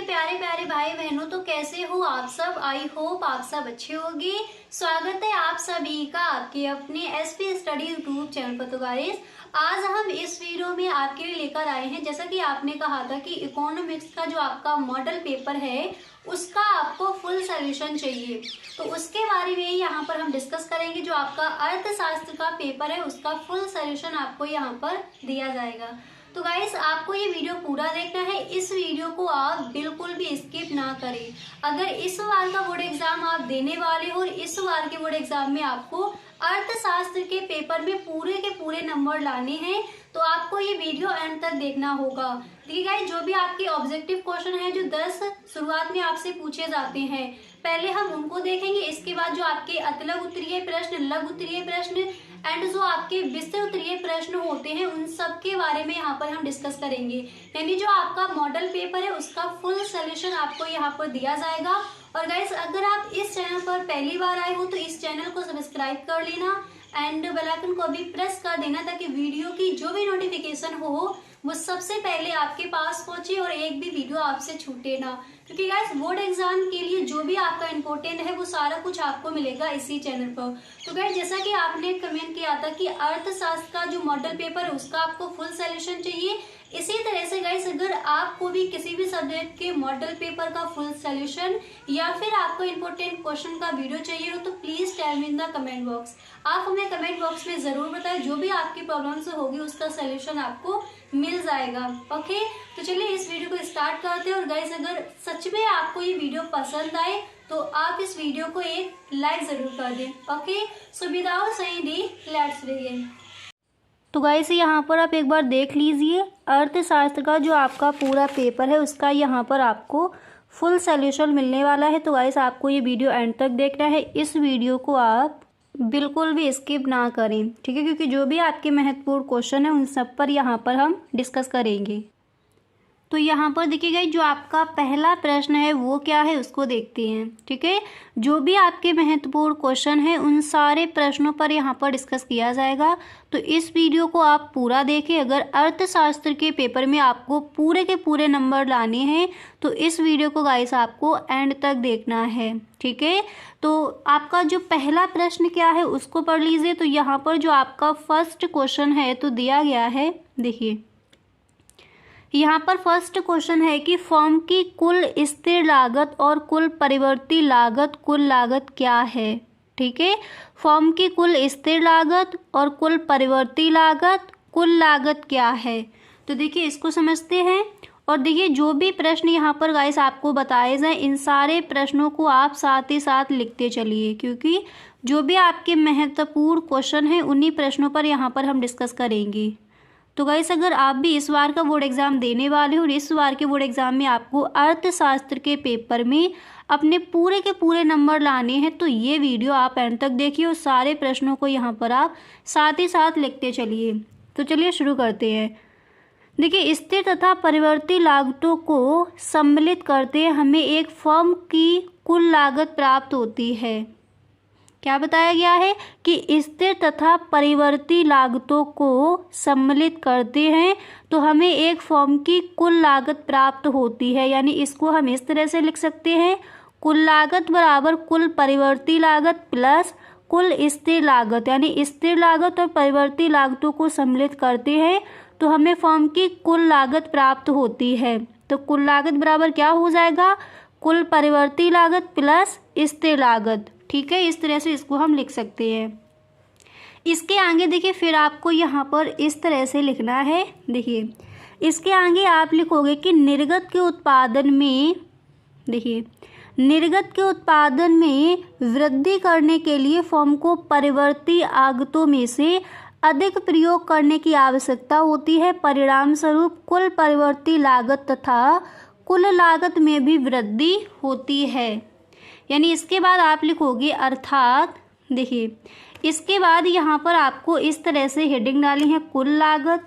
प्यारे प्यारे भाई बहनों, तो कैसे हो आप सब। आई होप आप सब अच्छे होंगे। स्वागत है आप सभी का आपके अपने एसपी स्टडी यूट्यूब चैनल पर। तो गाइस, आज हम इस वीडियो में आपके लिए लेकर आए हैं, जैसा कि आपने कहा था कि इकोनॉमिक्स का जो आपका मॉडल पेपर है उसका आपको फुल सोल्यूशन चाहिए, तो उसके बारे में यहाँ पर हम डिस्कस करेंगे। जो आपका अर्थशास्त्र का पेपर है उसका फुल सोल्यूशन आपको यहाँ पर दिया जाएगा। तो गाइस, आपको ये वीडियो पूरा देखना है। इस वीडियो को आप बिल्कुल भी स्किप ना करें। अगर इस बार का बोर्ड एग्जाम आप देने वाले हो और इस बार के बोर्ड एग्जाम में आपको अर्थशास्त्र के पेपर में पूरे के पूरे नंबर लाने हैं, तो आपको ये वीडियो एंड तक देखना होगा। देखिए गाइस, जो भी आपके ऑब्जेक्टिव क्वेश्चन है जो 10 शुरुआत में आपसे पूछे जाते हैं, पहले हम उनको देखेंगे। इसके बाद जो आपके अतलग उत्तरीय प्रश्न, लघु उत्तरीय प्रश्न एंड जो आपके विस्तृत उत्तरीय प्रश्न होते हैं उन सब के बारे में यहाँ पर हम डिस्कस करेंगे। यानी जो आपका मॉडल पेपर है उसका फुल सोल्यूशन आपको यहाँ पर दिया जाएगा। और गाइस, अगर आप इस चैनल पर पहली बार आए हो तो इस चैनल को सब्सक्राइब कर लेना एंड बेल आइकन को भी प्रेस कर देना, ताकि वीडियो की जो भी नोटिफिकेशन हो वो सबसे पहले आपके पास पहुंचे और एक भी वीडियो आपसे छूटे ना। क्योंकि गाइस, बोर्ड एग्जाम के लिए जो भी आपका इम्पोर्टेंट है वो सारा कुछ आपको मिलेगा इसी चैनल पर। तो गाइस, जैसा कि आपने कमेंट किया था कि अर्थशास्त्र का जो मॉडल पेपर है उसका आपको फुल सोल्यूशन चाहिए, इसी तरह से गाइस, अगर आपको भी किसी भी सब्जेक्ट के मॉडल पेपर का फुल सोल्यूशन या फिर आपको इम्पोर्टेंट क्वेश्चन का वीडियो चाहिए हो तो please tell me in the comment box. आप हमें कमेंट बॉक्स में जरूर बताएं, जो भी आपकी प्रॉब्लम्स होगी उसका सोल्यूशन आपको मिल जाएगा। ओके, तो चलिए इस वीडियो को स्टार्ट करते हैं। और गाइस, अगर सच में आपको ये वीडियो पसंद आए तो आप इस वीडियो को एक लाइक जरूर कर दें। Okay, so without saying let's begin. तो गाइस, यहाँ पर आप एक बार देख लीजिए, अर्थशास्त्र का जो आपका पूरा पेपर है उसका यहाँ पर आपको फुल सोल्यूशन मिलने वाला है। तो गाइस, आपको ये वीडियो एंड तक देखना है। इस वीडियो को आप बिल्कुल भी स्किप ना करें, ठीक है, क्योंकि जो भी आपके महत्वपूर्ण क्वेश्चन है उन सब पर यहाँ पर हम डिस्कस करेंगे। तो यहाँ पर देखिएगा, जो आपका पहला प्रश्न है वो क्या है उसको देखते हैं, ठीक है। जो भी आपके महत्वपूर्ण क्वेश्चन है उन सारे प्रश्नों पर यहाँ पर डिस्कस किया जाएगा। तो इस वीडियो को आप पूरा देखें। अगर अर्थशास्त्र के पेपर में आपको पूरे के पूरे नंबर लाने हैं तो इस वीडियो को गाइस आपको एंड तक देखना है, ठीक है। तो आपका जो पहला प्रश्न क्या है उसको पढ़ लीजिए। तो यहाँ पर जो आपका फर्स्ट क्वेश्चन है तो दिया गया है, देखिए यहाँ पर फर्स्ट क्वेश्चन है कि फर्म की कुल स्थिर लागत और कुल परिवर्ती लागत कुल लागत क्या है, ठीक है। फर्म की कुल स्थिर लागत और कुल परिवर्ती लागत कुल लागत क्या है। तो देखिए इसको समझते हैं। और देखिए, जो भी प्रश्न यहाँ पर गाइस आपको बताए जाएं इन सारे प्रश्नों को आप साथ ही साथ लिखते चलिए, क्योंकि जो भी आपके महत्वपूर्ण क्वेश्चन हैं उन्हीं प्रश्नों पर यहाँ पर हम डिस्कस करेंगे। तो गाइस, अगर आप भी इस बार का बोर्ड एग्जाम देने वाले हो और इस बार के बोर्ड एग्जाम में आपको अर्थशास्त्र के पेपर में अपने पूरे के पूरे नंबर लाने हैं तो ये वीडियो आप एंड तक देखिए और सारे प्रश्नों को यहाँ पर आप साथ ही साथ लिखते चलिए। तो चलिए शुरू करते हैं। देखिए, स्थिर तथा परिवर्ती लागतों को सम्मिलित करते हमें एक फर्म की कुल लागत प्राप्त होती है। क्या बताया गया है कि स्थिर तथा परिवर्ती लागतों को सम्मिलित करते हैं तो हमें एक फर्म की कुल लागत प्राप्त होती है। यानी इसको हम इस तरह से लिख सकते हैं, कुल लागत बराबर कुल परिवर्ती लागत प्लस कुल स्थिर लागत। यानी स्थिर लागत और परिवर्ती लागतों को सम्मिलित करते हैं तो हमें फर्म की कुल लागत प्राप्त होती है। तो कुल लागत बराबर क्या हो जाएगा, कुल परिवर्ती लागत प्लस स्थिर लागत, ठीक है। इस तरह से इसको हम लिख सकते हैं। इसके आगे देखिए, फिर आपको यहाँ पर इस तरह से लिखना है। देखिए, इसके आगे आप लिखोगे कि निर्गत के उत्पादन में, देखिए निर्गत के उत्पादन में वृद्धि करने के लिए फर्म को परिवर्ती आगतों में से अधिक प्रयोग करने की आवश्यकता होती है। परिणाम स्वरूप कुल परिवर्ती लागत तथा कुल लागत में भी वृद्धि होती है। यानी इसके बाद आप लिखोगे अर्थात, देखिए इसके बाद यहाँ पर आपको इस तरह से हेडिंग डाली है, कुल लागत।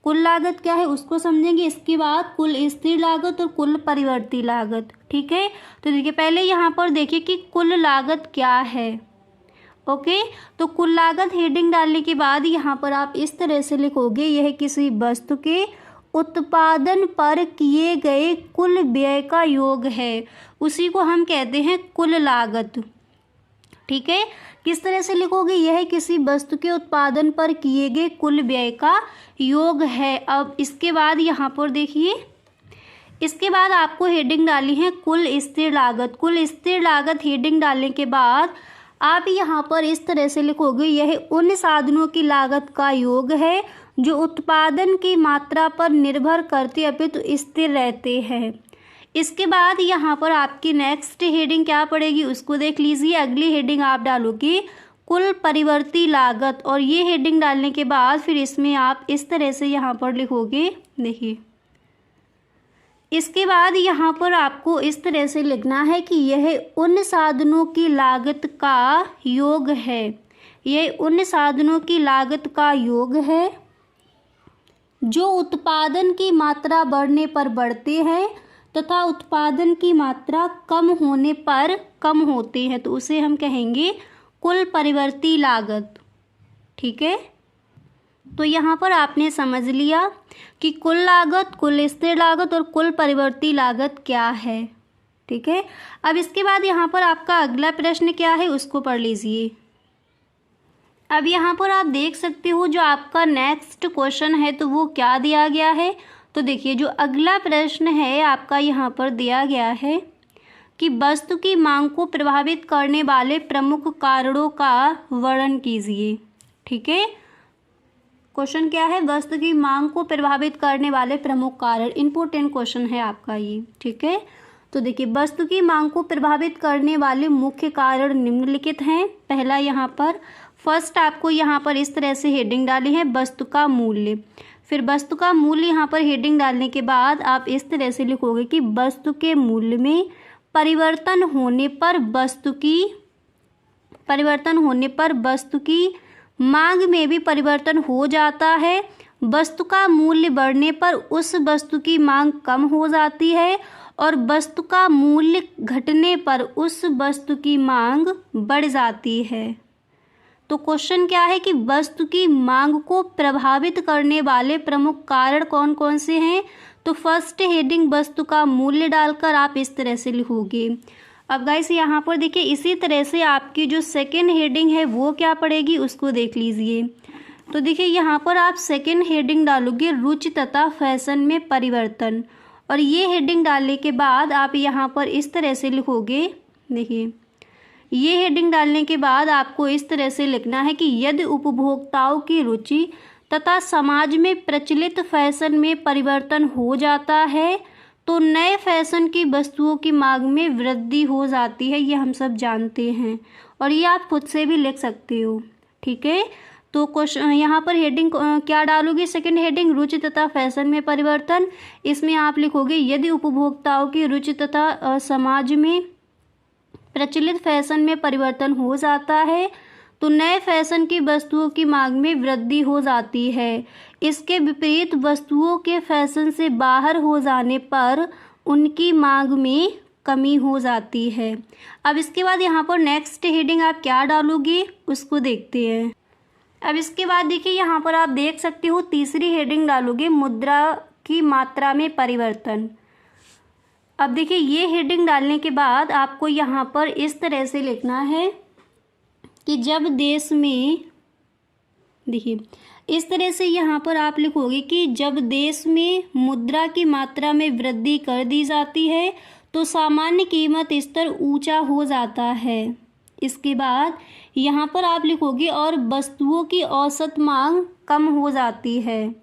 कुल लागत क्या है उसको समझेंगे, इसके बाद कुल स्थिर लागत और कुल परिवर्ती लागत, ठीक है। तो देखिए, पहले यहाँ पर देखिए कि कुल लागत क्या है। ओके, तो कुल लागत हेडिंग डालने के बाद यहाँ पर आप इस तरह से लिखोगे, यह किसी वस्तु के उत्पादन पर किए गए कुल व्यय का योग है, उसी को हम कहते हैं कुल लागत। ठीक है, किस तरह से लिखोगे, यह किसी वस्तु के उत्पादन पर किए गए कुल व्यय का योग है। अब इसके बाद यहाँ पर देखिए, इसके बाद आपको हेडिंग डाली है कुल स्थिर लागत। कुल स्थिर लागत हेडिंग डालने के बाद आप यहाँ पर इस तरह से लिखोगे, यह उन साधनों की लागत का योग है जो उत्पादन की मात्रा पर निर्भर करते अपितु स्थिर रहते हैं। इसके बाद यहाँ पर आपकी नेक्स्ट हेडिंग क्या पड़ेगी उसको देख लीजिए। अगली हेडिंग आप डालोगे कुल परिवर्ती लागत, और ये हेडिंग डालने के बाद फिर इसमें आप इस तरह से यहाँ पर लिखोगे, देखिए इसके बाद यहाँ पर आपको इस तरह से लिखना है कि यह उन साधनों की लागत का योग है, यह उन साधनों की लागत का योग है जो उत्पादन की मात्रा बढ़ने पर बढ़ते हैं तथा उत्पादन की मात्रा कम होने पर कम होते हैं, तो उसे हम कहेंगे कुल परिवर्ती लागत। ठीक है, तो यहाँ पर आपने समझ लिया कि कुल लागत, कुल स्थिर लागत और कुल परिवर्ती लागत क्या है। ठीक है, अब इसके बाद यहाँ पर आपका अगला प्रश्न क्या है उसको पढ़ लीजिए। अब यहाँ पर आप देख सकते हो जो आपका नेक्स्ट क्वेश्चन है तो वो क्या दिया गया है। तो देखिए जो अगला प्रश्न है आपका यहाँ पर दिया गया है कि वस्तु की मांग को प्रभावित करने वाले प्रमुख कारणों का वर्णन कीजिए। ठीक है, क्वेश्चन क्या है, वस्तु की मांग को प्रभावित करने वाले प्रमुख कारण। इंपॉर्टेंट क्वेश्चन है आपका ये। ठीक है, तो देखिए वस्तु की मांग को प्रभावित करने वाले मुख्य कारण निम्नलिखित हैं। पहला यहाँ पर फर्स्ट आपको यहाँ पर इस तरह से हेडिंग डाली है वस्तु का मूल्य। फिर वस्तु का मूल्य यहाँ पर हेडिंग डालने के बाद आप इस तरह से लिखोगे कि वस्तु के मूल्य में परिवर्तन होने पर वस्तु की मांग में भी परिवर्तन हो जाता है। वस्तु का मूल्य बढ़ने पर उस वस्तु की मांग कम हो जाती है और वस्तु का मूल्य घटने पर उस वस्तु की मांग बढ़ जाती है। तो क्वेश्चन क्या है कि वस्तु की मांग को प्रभावित करने वाले प्रमुख कारण कौन कौन से हैं। तो फर्स्ट हेडिंग वस्तु का मूल्य डालकर आप इस तरह से लिखोगे। अब गाइस यहाँ पर देखिए इसी तरह से आपकी जो सेकेंड हेडिंग है वो क्या पड़ेगी उसको देख लीजिए। तो देखिए यहाँ पर आप सेकेंड हेडिंग डालोगे रुचि तथा फैशन में परिवर्तन, और ये हेडिंग डालने के बाद आप यहाँ पर इस तरह से लिखोगे। देखिए ये हेडिंग डालने के बाद आपको इस तरह से लिखना है कि यदि उपभोक्ताओं की रुचि तथा समाज में प्रचलित फैशन में परिवर्तन हो जाता है तो नए फैशन की वस्तुओं की मांग में वृद्धि हो जाती है। ये हम सब जानते हैं और ये आप खुद से भी लिख सकते हो। ठीक है, तो क्वेश्चन यहाँ पर हेडिंग क्या डालोगे, सेकंड हेडिंग रुचि तथा फैशन में परिवर्तन। इसमें आप लिखोगे यदि उपभोक्ताओं की रुचि तथा समाज में प्रचलित फैशन में परिवर्तन हो जाता है तो नए फैशन की वस्तुओं की मांग में वृद्धि हो जाती है। इसके विपरीत वस्तुओं के फैशन से बाहर हो जाने पर उनकी मांग में कमी हो जाती है। अब इसके बाद यहाँ पर नेक्स्ट हेडिंग आप क्या डालोगे उसको देखते हैं। अब इसके बाद देखिए यहाँ पर आप देख सकते हो तीसरी हेडिंग डालोगे मुद्रा की मात्रा में परिवर्तन। अब देखिए ये हेडिंग डालने के बाद आपको यहाँ पर इस तरह से लिखना है कि जब देश में, देखिए इस तरह से यहाँ पर आप लिखोगे कि जब देश में मुद्रा की मात्रा में वृद्धि कर दी जाती है तो सामान्य कीमत स्तर ऊंचा हो जाता है। इसके बाद यहाँ पर आप लिखोगे और वस्तुओं की औसत मांग कम हो जाती है।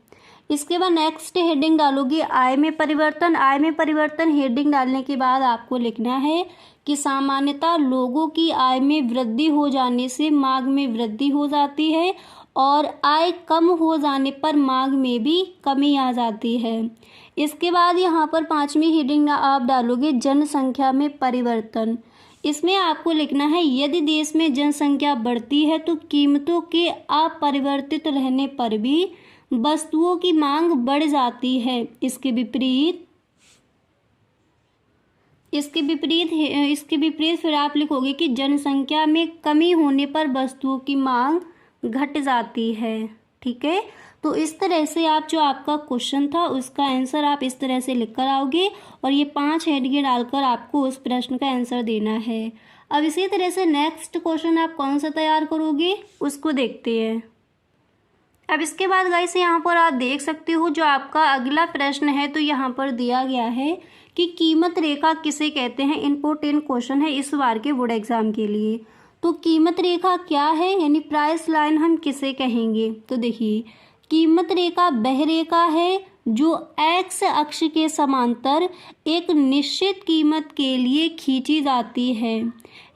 इसके बाद नेक्स्ट हेडिंग डालोगे आय में परिवर्तन। आय में परिवर्तन हेडिंग डालने के बाद आपको लिखना है कि सामान्यतः लोगों की आय में वृद्धि हो जाने से मांग में वृद्धि हो जाती है और आय कम हो जाने पर मांग में भी कमी आ जाती है। इसके बाद यहाँ पर पांचवी हेडिंग आप डालोगे जनसंख्या में परिवर्तन। इसमें आपको लिखना है यदि देश में जनसंख्या बढ़ती है तो कीमतों के अपरिवर्तित रहने पर भी वस्तुओं की मांग बढ़ जाती है। इसके विपरीत फिर आप लिखोगे कि जनसंख्या में कमी होने पर वस्तुओं की मांग घट जाती है। ठीक है, तो इस तरह से आप जो आपका क्वेश्चन था उसका आंसर आप इस तरह से लिख कर आओगे और ये 5 हेडिंगें डालकर आपको उस प्रश्न का आंसर देना है। अब इसी तरह से नेक्स्ट क्वेश्चन आप कौन सा तैयार करोगे उसको देखते हैं। अब इसके बाद गाइस यहाँ पर आप देख सकते हो जो आपका अगला प्रश्न है, तो यहाँ पर दिया गया है कि कीमत रेखा किसे कहते हैं। इंपॉर्टेंट क्वेश्चन है इस बार के बोर्ड एग्जाम के लिए। तो कीमत रेखा क्या है, यानी प्राइस लाइन हम किसे कहेंगे। तो देखिए, कीमत रेखा वह रेखा है जो एक्स अक्ष के समांतर एक निश्चित कीमत के लिए खींची जाती है।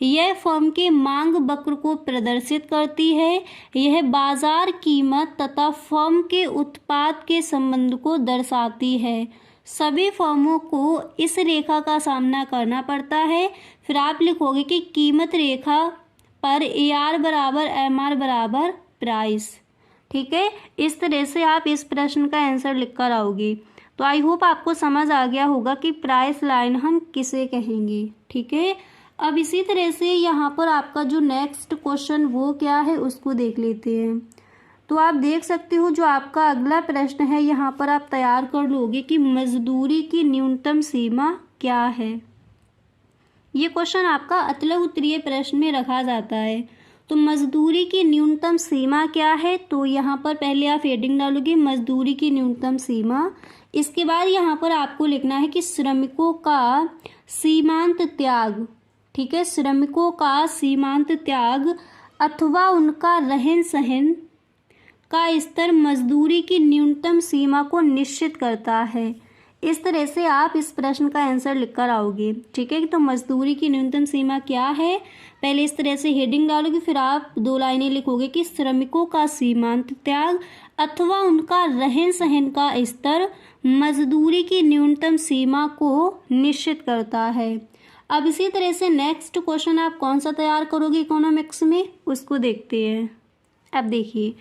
यह फर्म के मांग वक्र को प्रदर्शित करती है। यह बाजार कीमत तथा फर्म के उत्पाद के संबंध को दर्शाती है। सभी फर्मों को इस रेखा का सामना करना पड़ता है। फिर आप लिखोगे कि कीमत रेखा पर AR बराबर MR बराबर प्राइस। ठीक है, इस तरह से आप इस प्रश्न का आंसर लिख कर आओगे। तो आई होप आपको समझ आ गया होगा कि प्राइस लाइन हम किसे कहेंगे। ठीक है, अब इसी तरह से यहाँ पर आपका जो नेक्स्ट क्वेश्चन वो क्या है उसको देख लेते हैं। तो आप देख सकते हो जो आपका अगला प्रश्न है यहाँ पर आप तैयार कर लोगे कि मजदूरी की न्यूनतम सीमा क्या है। ये क्वेश्चन आपका अतल उत्तरीय प्रश्न में रखा जाता है। तो मजदूरी की न्यूनतम सीमा क्या है, तो यहाँ पर पहले आप हेडिंग डालोगे मजदूरी की न्यूनतम सीमा। इसके बाद यहाँ पर आपको लिखना है कि श्रमिकों का सीमांत त्याग। ठीक है, श्रमिकों का सीमांत त्याग अथवा उनका रहन सहन का स्तर मजदूरी की न्यूनतम सीमा को निश्चित करता है। इस तरह से आप इस प्रश्न का आंसर लिख कर आओगे। ठीक है, तो मजदूरी की न्यूनतम सीमा क्या है, पहले इस तरह से हेडिंग डालोगे, फिर आप 2 लाइनें लिखोगे कि श्रमिकों का सीमांत त्याग अथवा उनका रहन सहन का स्तर मजदूरी की न्यूनतम सीमा को निश्चित करता है। अब इसी तरह से नेक्स्ट क्वेश्चन आप कौन सा तैयार करोगे इकोनॉमिक्स में उसको देखते हैं। अब देखिए,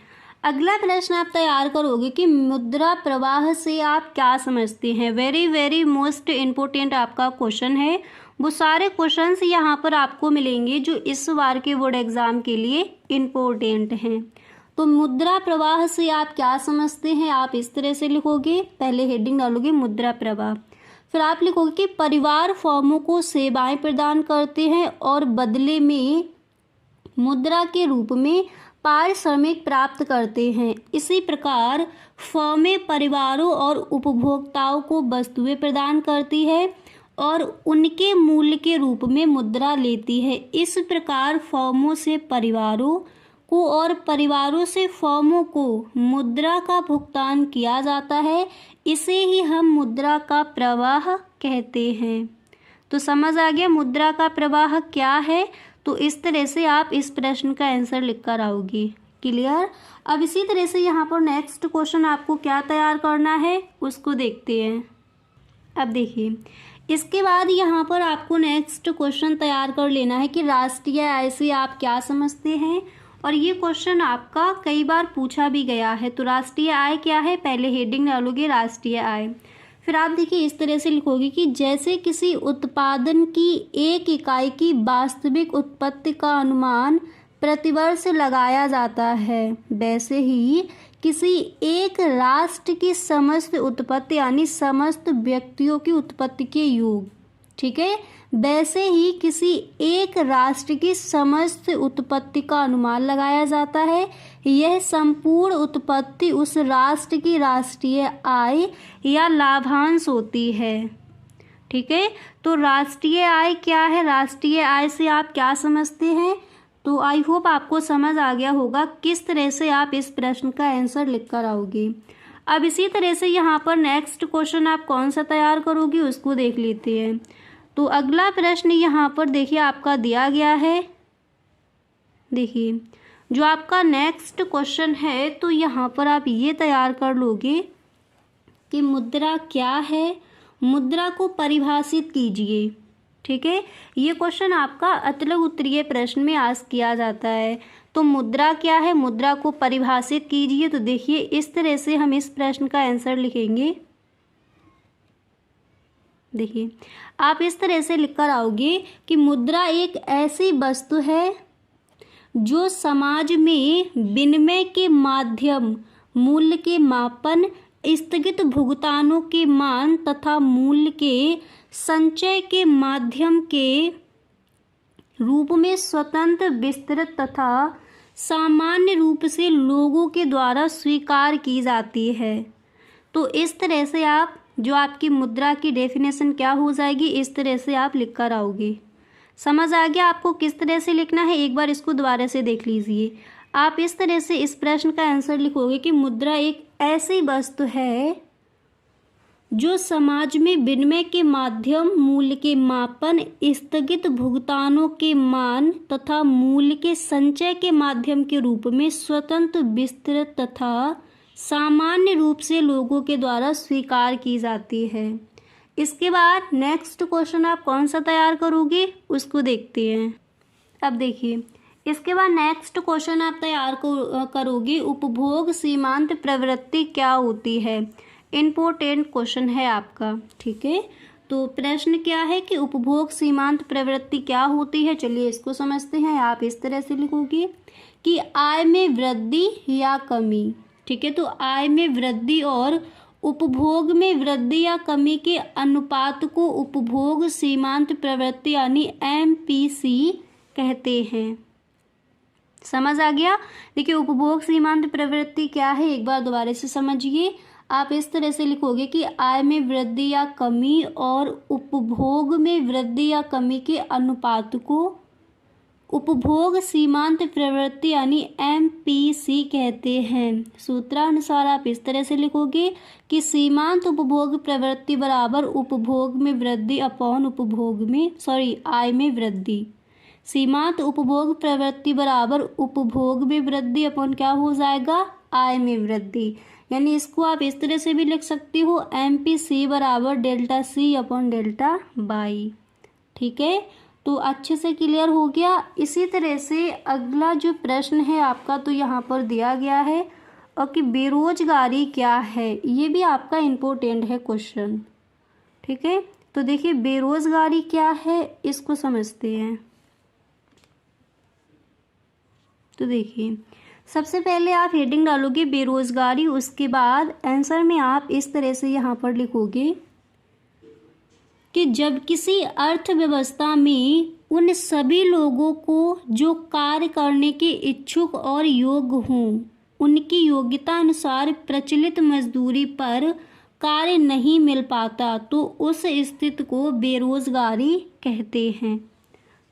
अगला प्रश्न आप तैयार करोगे कि मुद्रा प्रवाह से आप क्या समझते हैं। वेरी वेरी मोस्ट इम्पोर्टेंट आपका क्वेश्चन है। वो सारे क्वेश्चंस यहाँ पर आपको मिलेंगे जो इस बार के बोर्ड एग्जाम के लिए इम्पोर्टेंट हैं। तो मुद्रा प्रवाह से आप क्या समझते हैं, आप इस तरह से लिखोगे, पहले हेडिंग डालोगे मुद्रा प्रवाह, फिर आप लिखोगे कि परिवार फर्मों को सेवाएं प्रदान करते हैं और बदले में मुद्रा के रूप में पारिश्रमिक प्राप्त करते हैं। इसी प्रकार फर्में परिवारों और उपभोक्ताओं को वस्तुएं प्रदान करती है और उनके मूल्य के रूप में मुद्रा लेती है। इस प्रकार फर्मों से परिवारों को और परिवारों से फर्मों को मुद्रा का भुगतान किया जाता है। इसे ही हम मुद्रा का प्रवाह कहते हैं। तो समझ आ गया मुद्रा का प्रवाह क्या है। तो इस तरह से आप इस प्रश्न का आंसर लिख कर आओगे। क्लियर। अब इसी तरह से यहाँ पर नेक्स्ट क्वेश्चन आपको क्या तैयार करना है उसको देखते हैं। अब देखिए, इसके बाद यहाँ पर आपको नेक्स्ट क्वेश्चन तैयार कर लेना है कि राष्ट्रीय आय से आप क्या समझते हैं। और ये क्वेश्चन आपका कई बार पूछा भी गया है। तो राष्ट्रीय आय क्या है, पहले हेडिंग डालोगे राष्ट्रीय आय, फिर आप देखिए इस तरह से लिखोगे कि जैसे किसी उत्पादन की एक इकाई की वास्तविक उत्पत्ति का अनुमान प्रतिवर्ष लगाया जाता है, वैसे ही किसी एक राष्ट्र की समस्त उत्पत्ति यानी समस्त व्यक्तियों की उत्पत्ति के योग, ठीक है, वैसे ही किसी एक राष्ट्र की समस्त उत्पत्ति का अनुमान लगाया जाता है। यह संपूर्ण उत्पत्ति उस राष्ट्र की राष्ट्रीय आय या लाभांश होती है। ठीक है, तो राष्ट्रीय आय क्या है, राष्ट्रीय आय से आप क्या समझते हैं। तो आई होप आपको समझ आ गया होगा किस तरह से आप इस प्रश्न का आंसर लिख कर आओगे। अब इसी तरह से यहाँ पर नेक्स्ट क्वेश्चन आप कौन सा तैयार करोगे उसको देख लेते हैं। तो अगला प्रश्न यहाँ पर देखिए आपका दिया गया है। देखिए जो आपका नेक्स्ट क्वेश्चन है तो यहाँ पर आप ये तैयार कर लोगे कि मुद्रा क्या है, मुद्रा को परिभाषित कीजिए। ठीक है, ये क्वेश्चन आपका अतल उत्तरीय प्रश्न में आज किया जाता है। तो मुद्रा क्या है, मुद्रा को परिभाषित कीजिए। तो देखिए इस तरह से हम इस प्रश्न का आंसर लिखेंगे। देखिए आप इस तरह से लिखकर आओगे कि मुद्रा एक ऐसी वस्तु है जो समाज में विनिमय के माध्यम मूल्य के मापन, स्थगित भुगतानों के मान तथा मूल्य के संचय के माध्यम के रूप में स्वतंत्र, विस्तृत तथा सामान्य रूप से लोगों के द्वारा स्वीकार की जाती है। तो इस तरह से आप जो आपकी मुद्रा की डेफिनेशन क्या हो जाएगी, इस तरह से आप लिख कर आओगे। समझ आ गया आपको किस तरह से लिखना है? एक बार इसको दोबारा से देख लीजिए। आप इस तरह से इस प्रश्न का आंसर लिखोगे कि मुद्रा एक ऐसी वस्तु है जो समाज में विनिमय के माध्यम, मूल्य के मापन, स्थगित भुगतानों के मान तथा मूल्य के संचय के माध्यम के रूप में स्वतंत्र, विस्तृत तथा सामान्य रूप से लोगों के द्वारा स्वीकार की जाती है। इसके बाद नेक्स्ट क्वेश्चन आप कौन सा तैयार करोगे उसको देखते हैं। अब देखिए, इसके बाद नेक्स्ट क्वेश्चन आप तैयार करोगे, उपभोग सीमांत प्रवृत्ति क्या होती है। इम्पोर्टेंट क्वेश्चन है आपका, ठीक है। तो प्रश्न क्या है कि उपभोग सीमांत प्रवृत्ति क्या होती है, चलिए इसको समझते हैं। आप इस तरह से लिखोगे कि आय में वृद्धि या कमी, ठीक है। तो आय में वृद्धि और उपभोग में वृद्धि या कमी के अनुपात को उपभोग सीमांत प्रवृत्ति यानी MPC कहते हैं। समझ आ गया? देखिए, उपभोग सीमांत प्रवृत्ति क्या है एक बार दोबारा से समझिए। आप इस तरह से लिखोगे कि आय में वृद्धि या कमी और उपभोग में वृद्धि या कमी के अनुपात को उपभोग सीमांत प्रवृत्ति यानी MPC कहते हैं। सूत्रानुसार आप इस तरह से लिखोगे कि सीमांत उपभोग प्रवृत्ति बराबर उपभोग में वृद्धि अपॉन आय में वृद्धि। सीमांत उपभोग प्रवृत्ति बराबर उपभोग में वृद्धि अपॉन क्या हो जाएगा, आय में वृद्धि। यानी इसको आप इस तरह से भी लिख सकती हो, MPC बराबर delta C upon delta Y, ठीक है। तो अच्छे से क्लियर हो गया। इसी तरह से अगला जो प्रश्न है आपका, तो यहाँ पर दिया गया है और कि बेरोजगारी क्या है, ये भी आपका इम्पोर्टेंट है क्वेश्चन, ठीक है। तो देखिए, बेरोजगारी क्या है इसको समझते हैं। तो देखिए, सबसे पहले आप हेडिंग डालोगे बेरोजगारी, उसके बाद आंसर में आप इस तरह से यहाँ पर लिखोगे कि जब किसी अर्थव्यवस्था में उन सभी लोगों को जो कार्य करने के इच्छुक और योग्य हों, उनकी योग्यता अनुसार प्रचलित मजदूरी पर कार्य नहीं मिल पाता, तो उस स्थिति को बेरोजगारी कहते हैं,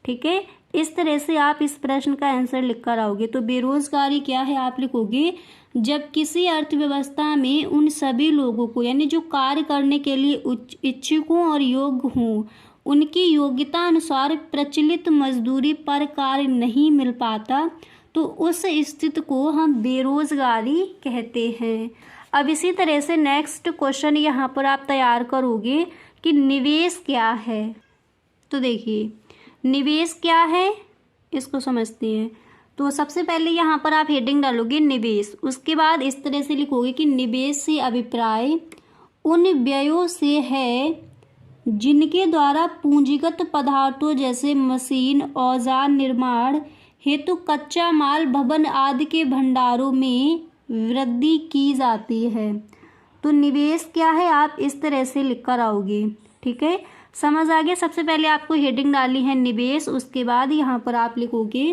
ठीक है। इस तरह से आप इस प्रश्न का आंसर लिख कर आओगे। तो बेरोजगारी क्या है आप लिखोगे, जब किसी अर्थव्यवस्था में उन सभी लोगों को यानी जो कार्य करने के लिए इच्छुक हों और योग्य हों, उनकी योग्यता अनुसार प्रचलित मजदूरी पर कार्य नहीं मिल पाता, तो उस स्थिति को हम बेरोजगारी कहते हैं। अब इसी तरह से नेक्स्ट क्वेश्चन यहाँ पर आप तैयार करोगे कि निवेश क्या है। तो देखिए, निवेश क्या है इसको समझते हैं। तो सबसे पहले यहाँ पर आप हेडिंग डालोगे निवेश, उसके बाद इस तरह से लिखोगे कि निवेश से अभिप्राय उन व्ययों से है जिनके द्वारा पूंजीगत पदार्थों जैसे मशीन, औजार निर्माण हेतु कच्चा माल, भवन आदि के भंडारों में वृद्धि की जाती है। तो निवेश क्या है आप इस तरह से लिख कर आओगे, ठीक है। समझ आ गया? सबसे पहले आपको हेडिंग डालनी है निवेश, उसके बाद यहाँ पर आप लिखोगे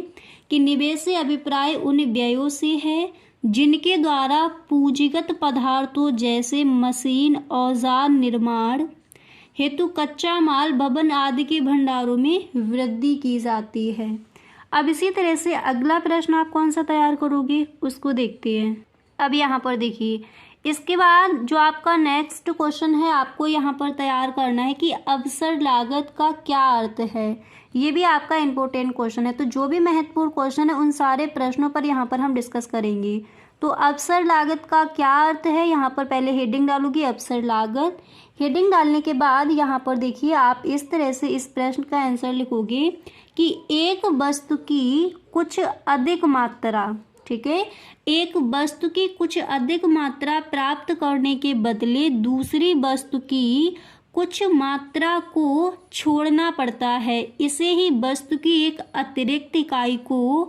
कि निवेश से अभिप्राय उन व्ययों से है जिनके द्वारा पूंजीगत पदार्थों जैसे मशीन, औजार निर्माण हेतु कच्चा माल, भवन आदि के भंडारों में वृद्धि की जाती है। अब इसी तरह से अगला प्रश्न आप कौन सा तैयार करोगे उसको देखते हैं। अब यहाँ पर देखिए, इसके बाद जो आपका नेक्स्ट क्वेश्चन है आपको यहाँ पर तैयार करना है कि अवसर लागत का क्या अर्थ है। ये भी आपका इम्पोर्टेंट क्वेश्चन है। तो जो भी महत्वपूर्ण क्वेश्चन है उन सारे प्रश्नों पर यहाँ पर हम डिस्कस करेंगे। तो अवसर लागत का क्या अर्थ है, यहाँ पर पहले हेडिंग डालूंगी अवसर लागत। हेडिंग डालने के बाद यहाँ पर देखिए आप इस तरह से इस प्रश्न का आंसर लिखोगे कि एक वस्तु की कुछ अधिक मात्रा, ठीक है, एक वस्तु की कुछ अधिक मात्रा प्राप्त करने के बदले दूसरी वस्तु की कुछ मात्रा को छोड़ना पड़ता है। इसे ही वस्तु की एक अतिरिक्त इकाई को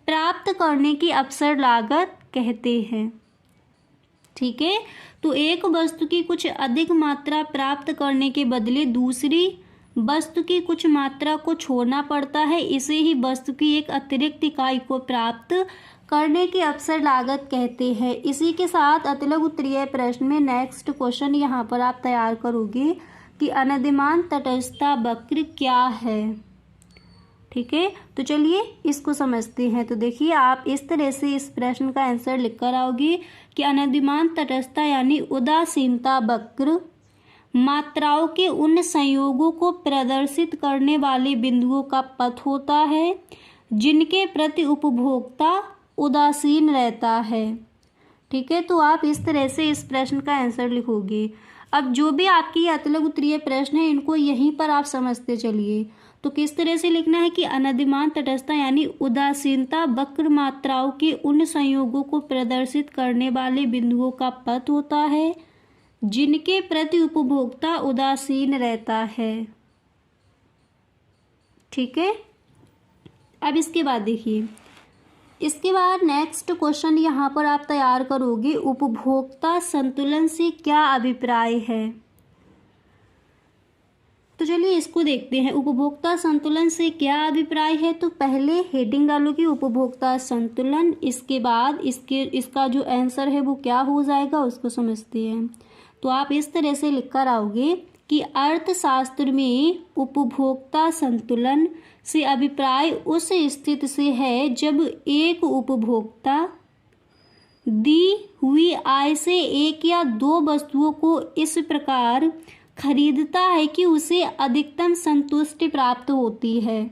प्राप्त करने की अवसर लागत कहते हैं। ठीक है। तो एक वस्तु की कुछ अधिक मात्रा प्राप्त करने के बदले दूसरी वस्तु की कुछ मात्रा को छोड़ना पड़ता है, इसे ही वस्तु की एक अतिरिक्त इकाई को प्राप्त करने की अवसर लागत कहते हैं। इसी के साथ अतिलघु उत्तरीय प्रश्न में नेक्स्ट क्वेश्चन यहाँ पर आप तैयार करोगे कि अनधिमान तटस्थता वक्र क्या है। ठीक है, तो चलिए इसको समझते हैं। तो देखिए, आप इस तरह से इस प्रश्न का आंसर लिख कर आओगे कि अनधिमान तटस्थता यानी उदासीनता वक्र मात्राओं के उन संयोगों को प्रदर्शित करने वाले बिंदुओं का पथ होता है जिनके प्रति उपभोक्ता उदासीन रहता है। ठीक है, तो आप इस तरह से इस प्रश्न का आंसर लिखोगे। अब जो भी आपकी अतिलघु उत्तरीय प्रश्न है इनको यहीं पर आप समझते चलिए। तो किस तरह से लिखना है कि अनधिमान तटस्थता यानी उदासीनता वक्र मात्राओं के उन संयोगों को प्रदर्शित करने वाले बिंदुओं का पथ होता है जिनके प्रति उपभोक्ता उदासीन रहता है। ठीक है, अब इसके बाद देखिए, इसके बाद नेक्स्ट क्वेश्चन यहाँ पर आप तैयार करोगे, उपभोक्ता संतुलन से क्या अभिप्राय है। तो चलिए इसको देखते हैं, उपभोक्ता संतुलन से क्या अभिप्राय है। तो पहले हेडिंग डालोगे उपभोक्ता संतुलन, इसके बाद इसका जो आंसर है वो क्या हो जाएगा उसको समझते हैं। तो आप इस तरह से लिख कर आओगे कि अर्थशास्त्र में उपभोक्ता संतुलन से अभिप्राय उस स्थिति से है जब एक उपभोक्ता दी हुई आय से एक या दो वस्तुओं को इस प्रकार खरीदता है कि उसे अधिकतम संतुष्टि प्राप्त होती है।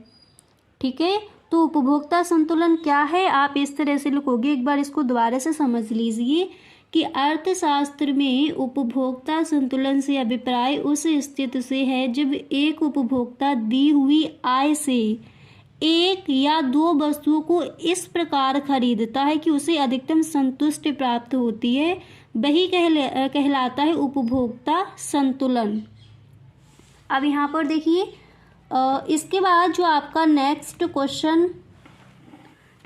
ठीक है, तो उपभोक्ता संतुलन क्या है आप इस तरह से लिखोगे। एक बार इसको दोबारा से समझ लीजिए कि अर्थशास्त्र में उपभोक्ता संतुलन से अभिप्राय उस स्थिति से है जब एक उपभोक्ता दी हुई आय से एक या दो वस्तुओं को इस प्रकार खरीदता है कि उसे अधिकतम संतुष्टि प्राप्त होती है, वही कहलाता है उपभोक्ता संतुलन। अब यहाँ पर देखिए, इसके बाद जो आपका नेक्स्ट क्वेश्चन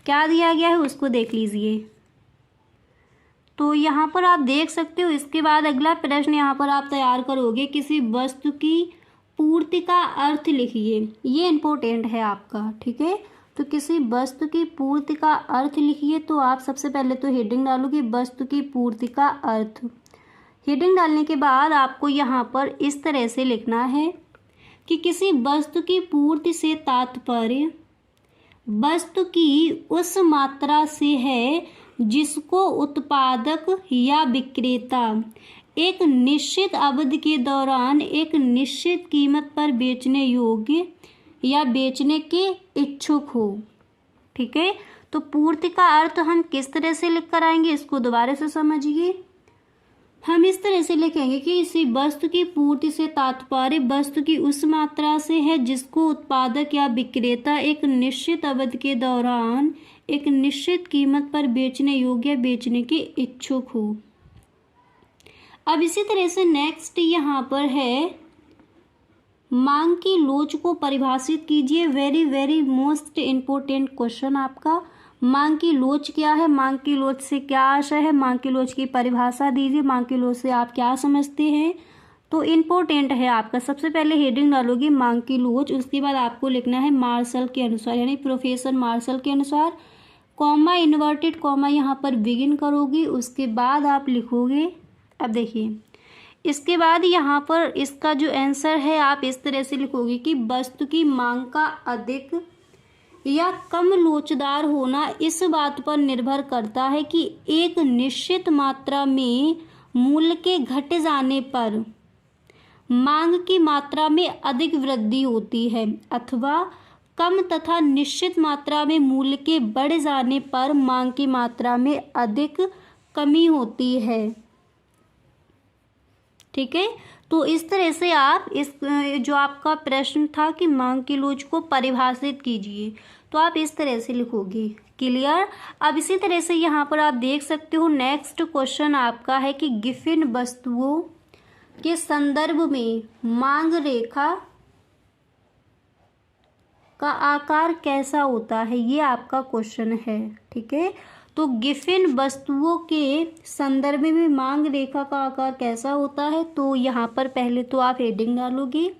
क्या दिया गया है उसको देख लीजिए। तो यहाँ पर आप देख सकते हो, इसके बाद अगला प्रश्न यहाँ पर आप तैयार करोगे, किसी वस्तु की पूर्ति का अर्थ लिखिए। ये इम्पोर्टेंट है आपका। ठीक है, तो किसी वस्तु की पूर्ति का अर्थ लिखिए। तो आप सबसे पहले तो हेडिंग डालोगे वस्तु की पूर्ति का अर्थ। हेडिंग डालने के बाद आपको यहाँ पर इस तरह से लिखना है कि किसी वस्तु की पूर्ति से तात्पर्य वस्तु की उस मात्रा से है जिसको उत्पादक या विक्रेता एक निश्चित अवधि के दौरान एक निश्चित कीमत पर बेचने योग्य या बेचने के इच्छुक हो। ठीक है, तो पूर्ति का अर्थ हम किस तरह से लिख कर आएंगे इसको दोबारा से समझिए। हम इस तरह से लिखेंगे कि इसी वस्तु की पूर्ति से तात्पर्य वस्तु की उस मात्रा से है जिसको उत्पादक या विक्रेता एक निश्चित अवधि के दौरान एक निश्चित कीमत पर बेचने योग्य बेचने के इच्छुक हो। अब इसी तरह से नेक्स्ट यहाँ पर है, मांग की लोच को परिभाषित कीजिए। Very very most important question आपका। मांग की लोच क्या है, मांग की लोच से क्या आशय है, मांग की लोच की परिभाषा दीजिए, मांग की लोच से आप क्या समझते हैं। तो इम्पोर्टेंट है आपका। सबसे पहले हेडिंग डालोगे मांग की लोच, उसके बाद आपको लिखना है मार्शल के अनुसार यानी प्रोफेसर मार्शल के अनुसार, कॉमा इन्वर्टेड कॉमा यहाँ पर बिगिन करोगे, उसके बाद आप लिखोगे। अब देखिए, इसके बाद यहाँ पर इसका जो आंसर है आप इस तरह से लिखोगे कि वस्तु की मांग का अधिक या कम लोचदार होना इस बात पर निर्भर करता है कि एक निश्चित मात्रा में मूल्य के घट जाने पर मांग की मात्रा में अधिक वृद्धि होती है अथवा कम तथा निश्चित मात्रा में मूल्य के बढ़ जाने पर मांग की मात्रा में अधिक कमी होती है। ठीक है, तो इस तरह से आप इस जो आपका प्रश्न था कि मांग की लोच को परिभाषित कीजिए, तो आप इस तरह से लिखोगे। क्लियर। अब इसी तरह से यहाँ पर आप देख सकते हो नेक्स्ट क्वेश्चन आपका है कि गिफिन वस्तुओं के संदर्भ में मांग रेखा का आकार कैसा होता है, ये आपका क्वेश्चन है। ठीक है, तो गिफिन वस्तुओं के संदर्भ में मांग रेखा का आकार कैसा होता है? तो यहाँ पर पहले तो आप हेडिंग डालोगे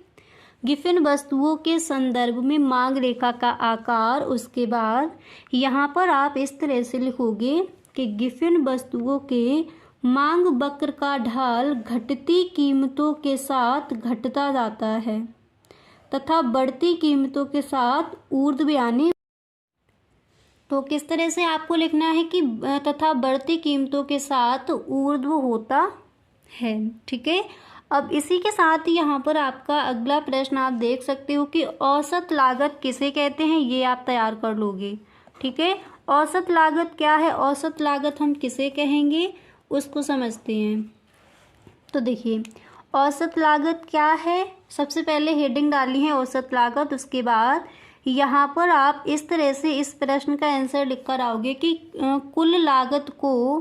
गिफिन वस्तुओं के संदर्भ में मांग रेखा का आकार। उसके बाद यहाँ पर आप इस तरह से लिखोगे कि गिफिन वस्तुओं के मांग वक्र का ढाल घटती कीमतों के साथ घटता जाता है तथा बढ़ती कीमतों के साथ ऊर्ध्वगामी। तो किस तरह से आपको लिखना है कि तथा बढ़ती कीमतों के साथ ऊर्ध्व होता है। ठीक है, अब इसी के साथ ही यहाँ पर आपका अगला प्रश्न आप देख सकते हो कि औसत लागत किसे कहते हैं, ये आप तैयार कर लोगे। ठीक है, औसत लागत क्या है, औसत लागत हम किसे कहेंगे उसको समझते हैं। तो देखिए औसत लागत क्या है, सबसे पहले हेडिंग डाली है औसत लागत। उसके बाद यहाँ पर आप इस तरह से इस प्रश्न का आंसर लिख कर आओगे कि कुल लागत को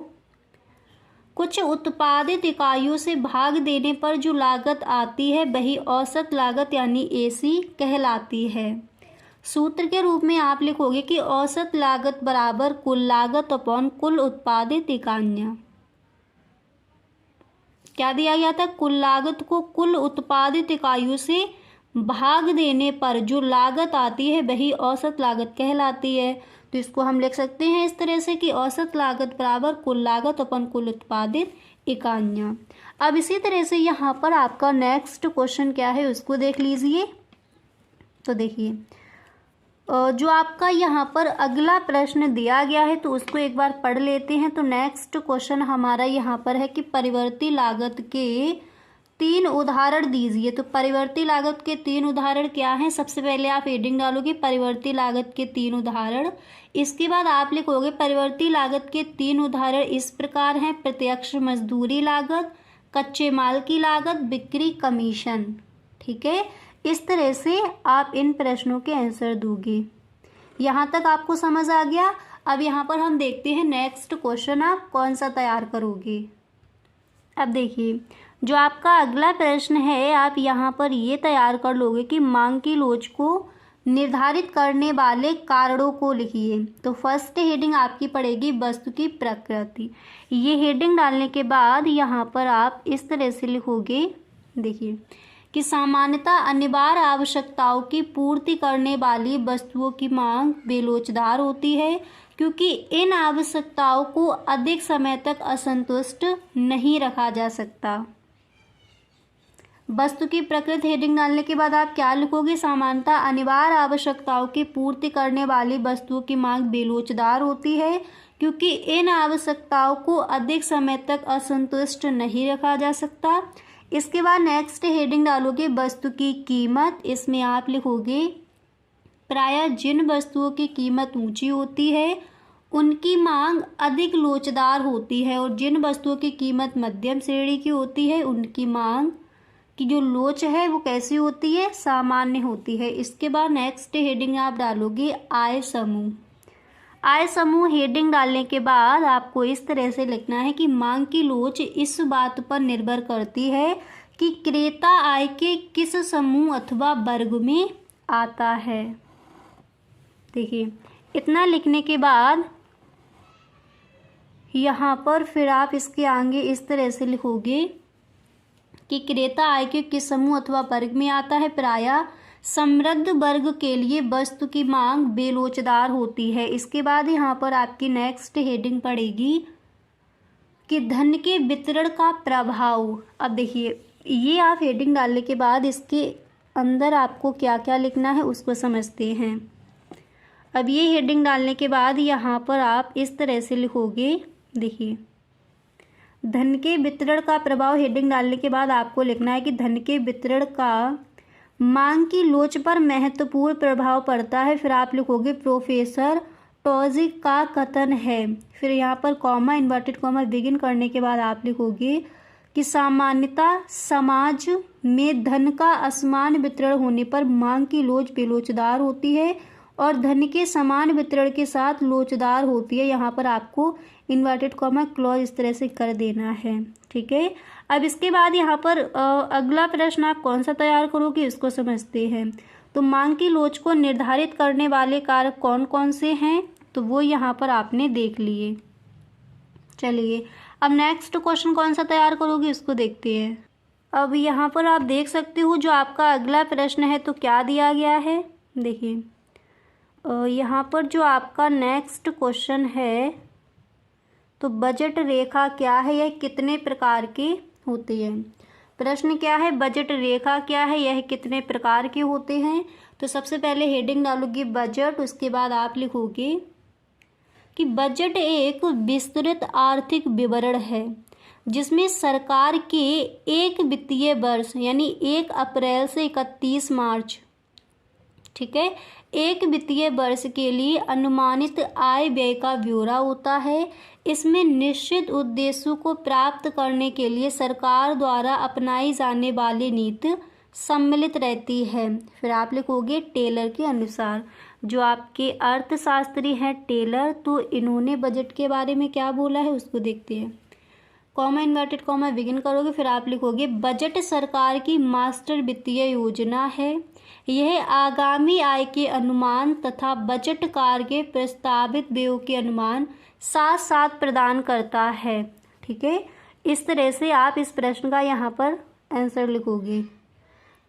कुछ उत्पादित इकाइयों से भाग देने पर जो लागत आती है वही औसत लागत यानी AC कहलाती है। सूत्र के रूप में आप लिखोगे कि औसत लागत बराबर कुल लागत अपॉन कुल उत्पादित इकाइयाँ। क्या दिया गया था, कुल लागत को कुल उत्पादित इकाइयों से भाग देने पर जो लागत आती है वही औसत लागत कहलाती है। तो इसको हम लिख सकते हैं इस तरह से कि औसत लागत बराबर कुल लागत अपन कुल उत्पादित इकाइयाँ। अब इसी तरह से यहाँ पर आपका नेक्स्ट क्वेश्चन क्या है उसको देख लीजिए। तो देखिए जो आपका यहाँ पर अगला प्रश्न दिया गया है तो उसको एक बार पढ़ लेते हैं। तो नेक्स्ट क्वेश्चन हमारा यहाँ पर है कि परिवर्ती लागत के 3 उदाहरण दीजिए। तो परिवर्ती लागत के 3 उदाहरण क्या हैं, सबसे पहले आप हेडिंग डालोगे परिवर्ती लागत के 3 उदाहरण। इसके बाद आप लिखोगे परिवर्ती लागत के 3 उदाहरण इस प्रकार हैं, प्रत्यक्ष मजदूरी लागत, कच्चे माल की लागत, बिक्री कमीशन। ठीक है, इस तरह से आप इन प्रश्नों के आंसर दोगे। यहाँ तक आपको समझ आ गया। अब यहाँ पर हम देखते हैं नेक्स्ट क्वेश्चन आप कौन सा तैयार करोगे। अब देखिए जो आपका अगला प्रश्न है आप यहाँ पर ये तैयार कर लोगे कि मांग की लोच को निर्धारित करने वाले कारणों को लिखिए। तो फर्स्ट हेडिंग आपकी पड़ेगी वस्तु की प्रकृति। ये हेडिंग डालने के बाद यहाँ पर आप इस तरह से लिखोगे, देखिए कि सामान्यतः अनिवार्य आवश्यकताओं की पूर्ति करने वाली वस्तुओं की मांग बेलोचदार होती है क्योंकि इन आवश्यकताओं को अधिक समय तक असंतुष्ट नहीं रखा जा सकता। वस्तु की प्रकृति हेडिंग डालने के बाद आप क्या लिखोगे, सामान्यतः अनिवार्य आवश्यकताओं की पूर्ति करने वाली वस्तुओं की मांग बेलोचदार होती है क्योंकि इन आवश्यकताओं को अधिक समय तक असंतुष्ट नहीं रखा जा सकता। इसके बाद नेक्स्ट हेडिंग डालोगे वस्तु की कीमत। इसमें आप लिखोगे प्रायः जिन वस्तुओं की कीमत ऊंची होती है उनकी मांग अधिक लोचदार होती है और जिन वस्तुओं की कीमत मध्यम श्रेणी की होती है उनकी मांग की जो लोच है वो कैसी होती है, सामान्य होती है। इसके बाद नेक्स्ट हेडिंग आप डालोगे आय समूह। आय समूह हेडिंग डालने के बाद आपको इस तरह से लिखना है कि मांग की लोच इस बात पर निर्भर करती है कि क्रेता आय के किस समूह अथवा वर्ग में आता है। देखिए इतना लिखने के बाद यहाँ पर फिर आप इसके आगे इस तरह से लिखोगे कि क्रेता आय के किस समूह अथवा वर्ग में आता है। प्रायः समृद्ध वर्ग के लिए वस्तु की मांग बेलोचदार होती है। इसके बाद यहाँ पर आपकी नेक्स्ट हेडिंग पड़ेगी कि धन के वितरण का प्रभाव। अब देखिए ये आप हेडिंग डालने के बाद इसके अंदर आपको क्या क्या लिखना है उसको समझते हैं। अब ये हेडिंग डालने के बाद यहाँ पर आप इस तरह से लिखोगे, देखिए धन के वितरण का प्रभाव हेडिंग डालने के बाद आपको लिखना है कि धन के वितरण का मांग की लोच पर महत्वपूर्ण प्रभाव पड़ता है। फिर आप लिखोगे प्रोफेसर टॉजिक का कथन है। फिर यहाँ पर कॉमा इन्वर्टेड कॉमा बिगिन करने के बाद आप लिखोगे कि सामान्यतः समाज में धन का असमान वितरण होने पर मांग की लोच बेलोचदार होती है और धन के समान वितरण के साथ लोचदार होती है। यहाँ पर आपको इन्वर्टेड कॉमा क्लॉज इस तरह से कर देना है। ठीक है, अब इसके बाद यहाँ पर अगला प्रश्न आप कौन सा तैयार करोगे इसको समझते हैं। तो मांग की लोच को निर्धारित करने वाले कारक कौन कौन से हैं। तो वो यहाँ पर आपने देख लिए। चलिए अब नेक्स्ट क्वेश्चन कौन सा तैयार करोगे इसको देखते हैं। अब यहाँ पर आप देख सकते हो जो आपका अगला प्रश्न है तो क्या दिया गया है। देखिए यहाँ पर जो आपका नेक्स्ट क्वेश्चन है तो बजट रेखा क्या है, यह कितने प्रकार की होती है। प्रश्न क्या है, बजट रेखा क्या है, यह कितने प्रकार के होते हैं। तो सबसे पहले हेडिंग डालोगे बजट, उसके बाद आप लिखोगे कि बजट एक विस्तृत आर्थिक विवरण है जिसमें सरकार के एक वित्तीय वर्ष यानी 1 अप्रैल से 31 मार्च, ठीक है, एक वित्तीय वर्ष के लिए अनुमानित आय व्यय का ब्यौरा होता है। इसमें निश्चित उद्देश्यों को प्राप्त करने के लिए सरकार द्वारा अपनाई जाने वाली नीति सम्मिलित रहती है। फिर आप लिखोगे टेलर के अनुसार। जो आपके अर्थशास्त्री हैं टेलर, तो इन्होंने बजट के बारे में क्या बोला है उसको देखते हैं। कॉमा इन्वर्टेड कॉमा बिगिन करोगे, फिर आप लिखोगे बजट सरकार की मास्टर वित्तीय योजना है। यह आगामी आय के अनुमान तथा बजट कार्य के प्रस्तावित व्ययों के अनुमान साथ साथ प्रदान करता है। ठीक है, इस तरह से आप इस प्रश्न का यहाँ पर आंसर लिखोगे।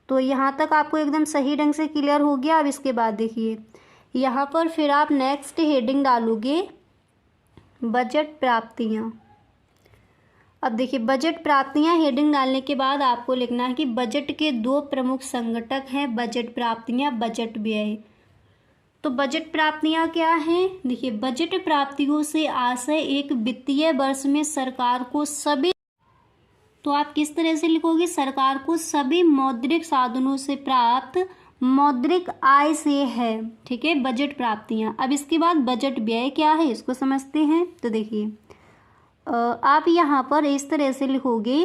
तो यहाँ तक आपको एकदम सही ढंग से क्लियर हो गया। अब इसके बाद देखिए यहाँ पर फिर आप नेक्स्ट हेडिंग डालोगे बजट प्राप्तियाँ। अब देखिए बजट प्राप्तियाँ हेडिंग डालने के बाद आपको लिखना है कि बजट के 2 प्रमुख संघटक हैं, बजट प्राप्तियाँ, बजट व्यय। तो बजट प्राप्तियाँ क्या हैं? देखिए बजट प्राप्तियों से आशय एक वित्तीय वर्ष में सरकार को सभी, तो आप किस तरह से लिखोगे, सरकार को सभी मौद्रिक साधनों से प्राप्त मौद्रिक आय से है। ठीक है, बजट प्राप्तियाँ। अब इसके बाद बजट व्यय क्या है इसको समझते हैं। तो देखिए आप यहाँ पर इस तरह से लिखोगे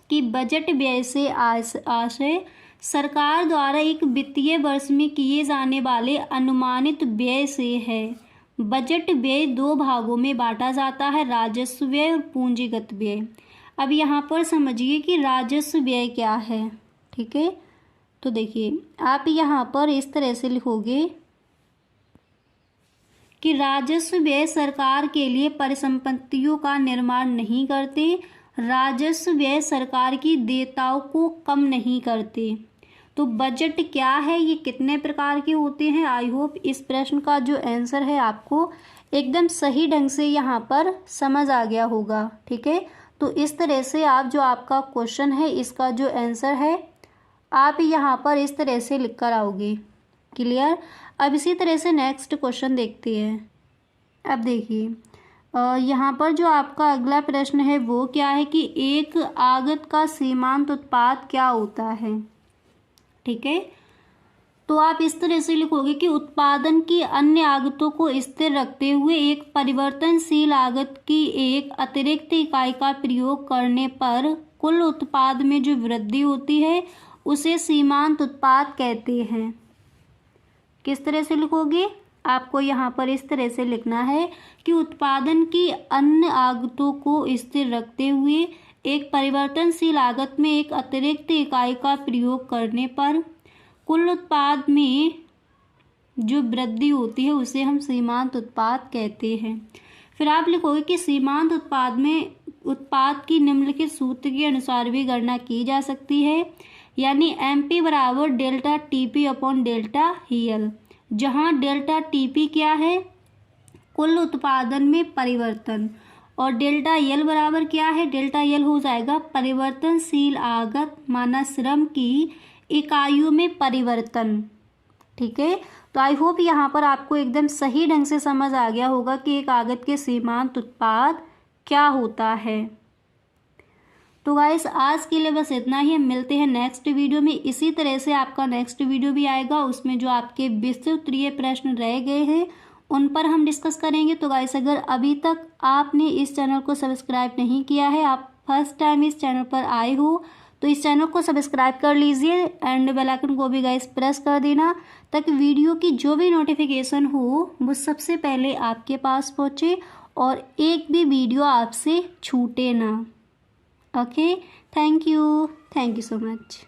कि बजट व्यय से आशय सरकार द्वारा एक वित्तीय वर्ष में किए जाने वाले अनुमानित व्यय से है। बजट व्यय 2 भागों में बांटा जाता है, राजस्व व्यय और पूंजीगत व्यय। अब यहाँ पर समझिए कि राजस्व व्यय क्या है। ठीक है, तो देखिए आप यहाँ पर इस तरह से लिखोगे कि राजस्व व्यय सरकार के लिए परिसंपत्तियों का निर्माण नहीं करते, राजस्व व्यय सरकार की देयताओं को कम नहीं करते। तो बजट क्या है, ये कितने प्रकार के होते हैं। आई होप इस प्रश्न का जो आंसर है आपको एकदम सही ढंग से यहाँ पर समझ आ गया होगा। ठीक है, तो इस तरह से आप जो आपका क्वेश्चन है इसका जो आंसर है आप यहाँ पर इस तरह से लिख कर आओगे। क्लियर। अब इसी तरह से नेक्स्ट क्वेश्चन देखते हैं। अब देखिए यहाँ पर जो आपका अगला प्रश्न है वो क्या है कि एक आगत का सीमांत उत्पाद क्या होता है। ठीक है, तो आप इस तरह से लिखोगे कि उत्पादन की अन्य आगतों को स्थिर रखते हुए एक परिवर्तनशील आगत की एक अतिरिक्त इकाई का प्रयोग करने पर कुल उत्पाद में जो वृद्धि होती है उसे सीमांत उत्पाद कहते हैं। किस तरह से लिखोगे, आपको यहाँ पर इस तरह से लिखना है कि उत्पादन की अन्य आगतों को स्थिर रखते हुए एक परिवर्तनशील आगत में एक अतिरिक्त इकाई का प्रयोग करने पर कुल उत्पाद में जो वृद्धि होती है उसे हम सीमांत उत्पाद कहते हैं। फिर आप लिखोगे कि सीमांत उत्पाद में उत्पाद की निम्नलिखित सूत्र के अनुसार भी गणना की जा सकती है, यानी MP बराबर delta TP upon delta EL, जहाँ डेल्टा TP क्या है, कुल उत्पादन में परिवर्तन, और डेल्टा EL बराबर क्या है, डेल्टा EL हो जाएगा परिवर्तनशील आगत माना श्रम की इकाइयों में परिवर्तन। ठीक है, तो आई होप यहाँ पर आपको एकदम सही ढंग से समझ आ गया होगा कि एक आगत के सीमांत उत्पाद क्या होता है। तो गाइस आज के लिए बस इतना ही। हम मिलते हैं नेक्स्ट वीडियो में। इसी तरह से आपका नेक्स्ट वीडियो भी आएगा, उसमें जो आपके विस्तृत प्रश्न रह गए हैं उन पर हम डिस्कस करेंगे। तो गाइस अगर अभी तक आपने इस चैनल को सब्सक्राइब नहीं किया है, आप फर्स्ट टाइम इस चैनल पर आए हो, तो इस चैनल को सब्सक्राइब कर लीजिए एंड बेल आइकन को भी गाइस प्रेस कर देना ताकि वीडियो की जो भी नोटिफिकेशन हो वो सबसे पहले आपके पास पहुँचे और एक भी वीडियो आपसे छूटे ना। Okay, thank you so much.